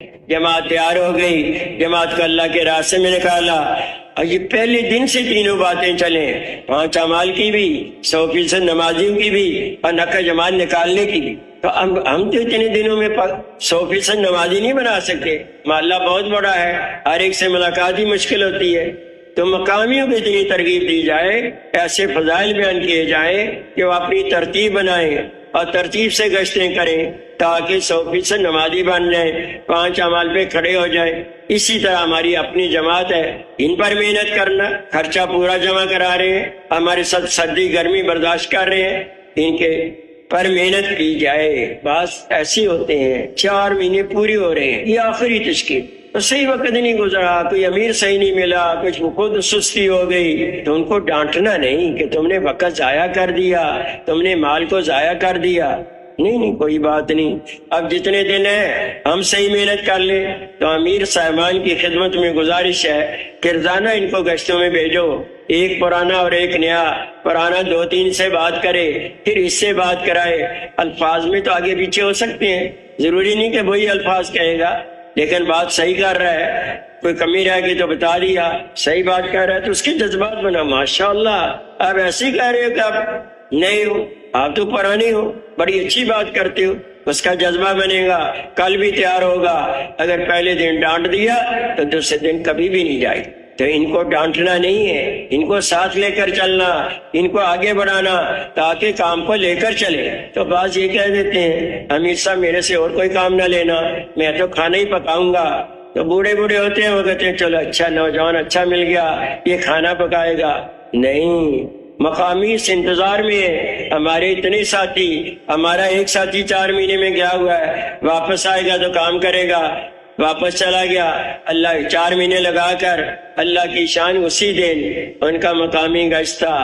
جماعت تیار ہو گئی، جماعت کو اللہ کے راستے میں نکالا، اور یہ پہلے دن سے تینوں باتیں چلیں، 5 اعمال کی بھی، 100% نمازیوں کی بھی، اور نقل جماعت نکالنے کی بھی۔ تو ہم تو اتنے دنوں میں 100% نمازی نہیں بنا سکتے، محلہ بہت بڑا ہے، ہر ایک سے ملاقات ہی مشکل ہوتی ہے۔ تو مقامیوں کو اتنی ترغیب دی جائے، ایسے فضائل بیان کیے جائیں کہ وہ اپنی ترتیب بنائیں اور ترتیب سے گشتیں کریں، تاکہ 100% نمازی بن جائیں، 5 اعمال پہ کھڑے ہو جائیں۔ اسی طرح ہماری اپنی جماعت ہے، ان پر محنت کرنا، خرچہ پورا جمع کرا رہے ہیں، ہمارے ساتھ سردی گرمی برداشت کر رہے ہیں، ان کے پر محنت کی جائے۔ بس ایسے ہوتے ہیں، 4 مہینے پوری ہو رہے ہیں، یہ آخری تشکیل، تو صحیح وقت نہیں گزرا، کوئی امیر صحیح نہیں ملا، کچھ خود سستی ہو گئی، تو ان کو ڈانٹنا نہیں کہ تم نے وقت ضائع کر دیا، تم نے مال کو ضائع کر دیا، نہیں کوئی بات نہیں۔ اب جتنے دن ہیں ہم صحیح محنت کر لیں۔ تو امیر صاحبان کی خدمت میں گزارش ہے کہ روزانہ ان کو گشتوں میں بھیجو، ایک پرانا اور ایک نیا، پرانا 2-3 سے بات کرے، پھر اس سے بات کرائے۔ الفاظ میں تو آگے پیچھے ہو سکتے ہیں، ضروری نہیں کہ وہی الفاظ کہے گا، لیکن بات صحیح کر رہا ہے، کوئی کمی رہ گئی تو بتا دیا، صحیح بات کر رہا ہے تو اس کے جذبات بنا۔ ماشاءاللہ آپ ایسے ہی کہہ رہے ہو کہ آپ نئے ہو، آپ تو پرانے ہو، بڑی اچھی بات کرتے ہو، اس کا جذبہ بنے گا، کل بھی تیار ہوگا۔ اگر پہلے دن ڈانٹ دیا تو دوسرے دن کبھی بھی نہیں جائے۔ تو ان کو ڈانٹنا نہیں ہے، ان کو ساتھ لے کر چلنا، ان کو آگے بڑھانا، تاکہ کام کو لے کر چلے۔ تو بعض یہ کہہ دیتے ہیں امیر صاحب میرے سے اور کوئی کام نہ لینا، میں تو کھانا ہی پکاؤں گا۔ تو بوڑھے ہوتے ہیں، وہ کہتے ہیں چلو اچھا نوجوان اچھا مل گیا، یہ کھانا پکائے گا۔ نہیں، مقامی اس انتظار میں ہے، ہمارے اتنے ساتھی، ہمارا ایک ساتھی 4 مہینے میں گیا ہوا ہے، واپس آئے گا تو کام کرے گا، واپس چلا گیا، اللہ 4 مہینے لگا کر اللہ کی شان اسی دن ان کا مقامی گشت تھا۔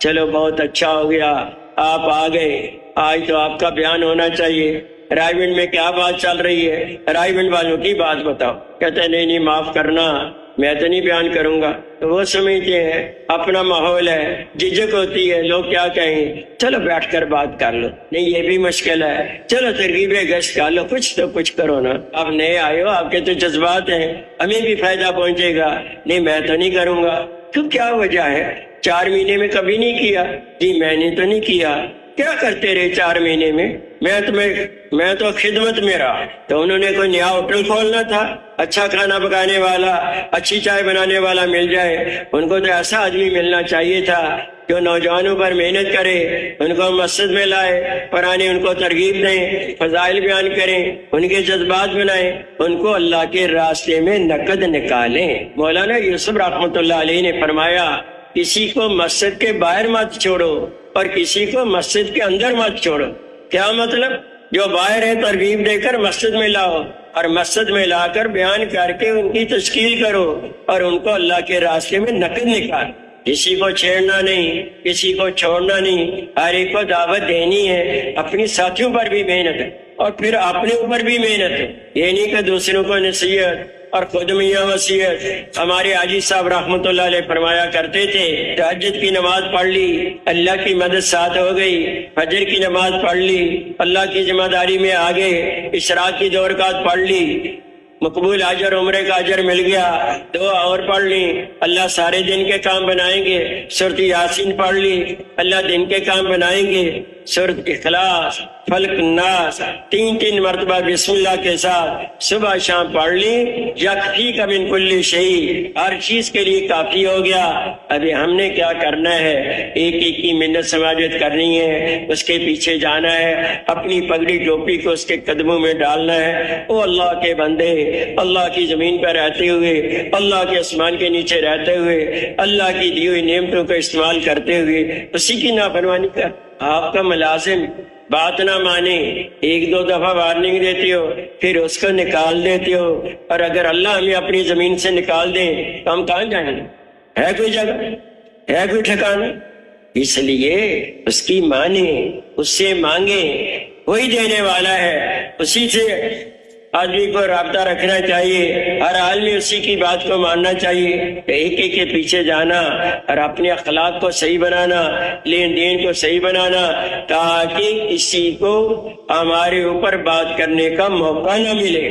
چلو بہت اچھا ہو گیا، آپ آ گئے، آج تو آپ کا بیان ہونا چاہیے۔ رائے گنج میں کیا بات چل رہی ہے، رائے گنج والوں کی بات بتاؤ۔ کہتے ہیں نہیں معاف کرنا، میں تو نہیں بیان کروں گا۔ تو وہ سمجھتے ہیں اپنا ماحول ہے، جھجک ہوتی ہے، لوگ کیا کہیں، چلو بیٹھ کر بات کر لو، نہیں یہ بھی مشکل ہے، چلو ترغیب گشت کر لو، کچھ تو کچھ کرو نا، آپ نئے آئے ہو، آپ کے تو جذبات ہیں، ہمیں بھی فائدہ پہنچے گا۔ نہیں میں تو نہیں کروں گا۔ تو کیا وجہ ہے؟ 4 مہینے میں کبھی نہیں کیا؟ جی میں نے تو نہیں کیا۔ کیا کرتے رہے 4 مہینے میں؟ میں تو خدمت میں رہا۔ تو انہوں نے کوئی نیا ہوٹل کھولنا تھا، اچھا کھانا پکانے والا، اچھی چائے بنانے والا مل جائے، ان کو تو ایسا آدمی ملنا چاہیے تھا جو نوجوانوں پر محنت کرے، ان کو مسجد میں لائے، پرانے ان کو ترغیب دیں، فضائل بیان کریں، ان کے جذبات بنائیں، ان کو اللہ کے راستے میں نقد نکالیں۔ مولانا یوسف رحمۃ اللہ علیہ نے فرمایا کسی کو مسجد کے باہر مت چھوڑو اور کسی کو مسجد کے اندر مت چھوڑو۔ کیا مطلب؟ جو باہر ہے ترغیب دے کر مسجد میں لاؤ، اور مسجد میں لا کر بیان کر کے ان کی تشکیل کرو، اور ان کو اللہ کے راستے میں نقد نکال۔ کسی کو چھیڑنا نہیں، کسی کو چھوڑنا نہیں، ہر ایک کو دعوت دینی ہے، اپنی ساتھیوں پر بھی محنت ہے اور پھر اپنے اوپر بھی محنت ہے، یہ نہیں کہ دوسروں کو نصیحت اور خود میاں وصیت۔ ہمارے حاجی صاحب رحمۃ اللہ علیہ فرمایا کرتے تھے تہجد کی نماز پڑھ لی، اللہ کی مدد ساتھ ہو گئی، فجر کی نماز پڑھ لی، اللہ کی ذمہ داری میں آگے، اشراق کی 2 رکعت پڑھ لی، مقبول اجر عمرے کا اجر مل گیا، 2 اور پڑھ لی، اللہ سارے دن کے کام بنائیں گے، سورۃ یاسین پڑھ لی، اللہ دن کے کام بنائیں گے، سورۃ اخلاص، فلق، ناس 3 مرتبہ بسم اللہ کے ساتھ صبح شام پڑھ لی، یکفیک من کل شیء، ہر چیز کے لیے کافی ہو گیا۔ ابھی ہم نے کیا کرنا ہے؟ ایک ایک کی منت سماجت کرنی ہے، اس کے پیچھے جانا ہے، اپنی پگڑی ٹوپی کو اس کے قدموں میں ڈالنا ہے۔ او اللہ کے بندے، اللہ کی زمین پر رہتے ہوئے، اللہ کے آسمان کے نیچے رہتے ہوئے، اللہ کی دی ہوئی نعمتوں کا استعمال کرتے ہوئے اسی کی نافرمانی کر۔ آپ کا ملازم بات نہ مانے، 1-2 دفعہ وارننگ دیتے ہو، پھر اس کو نکال دیتے ہو، اور اگر اللہ ہمیں اپنی زمین سے نکال دیں تو ہم کہاں جائیں گے؟ ہے کوئی جگہ؟ ہے کوئی ٹھکانہ؟ اس لیے اس کی مانیں، اس سے مانگیں، وہی دینے والا ہے، اسی سے آدمی کو رابطہ رکھنا چاہیے، ہر حال میں اسی کی بات کو ماننا چاہیے، ایک ایک کے پیچھے جانا اور اپنے اخلاق کو صحیح بنانا، لین دین کو صحیح بنانا، تاکہ کسی کو ہمارے اوپر بات کرنے کا موقع نہ ملے۔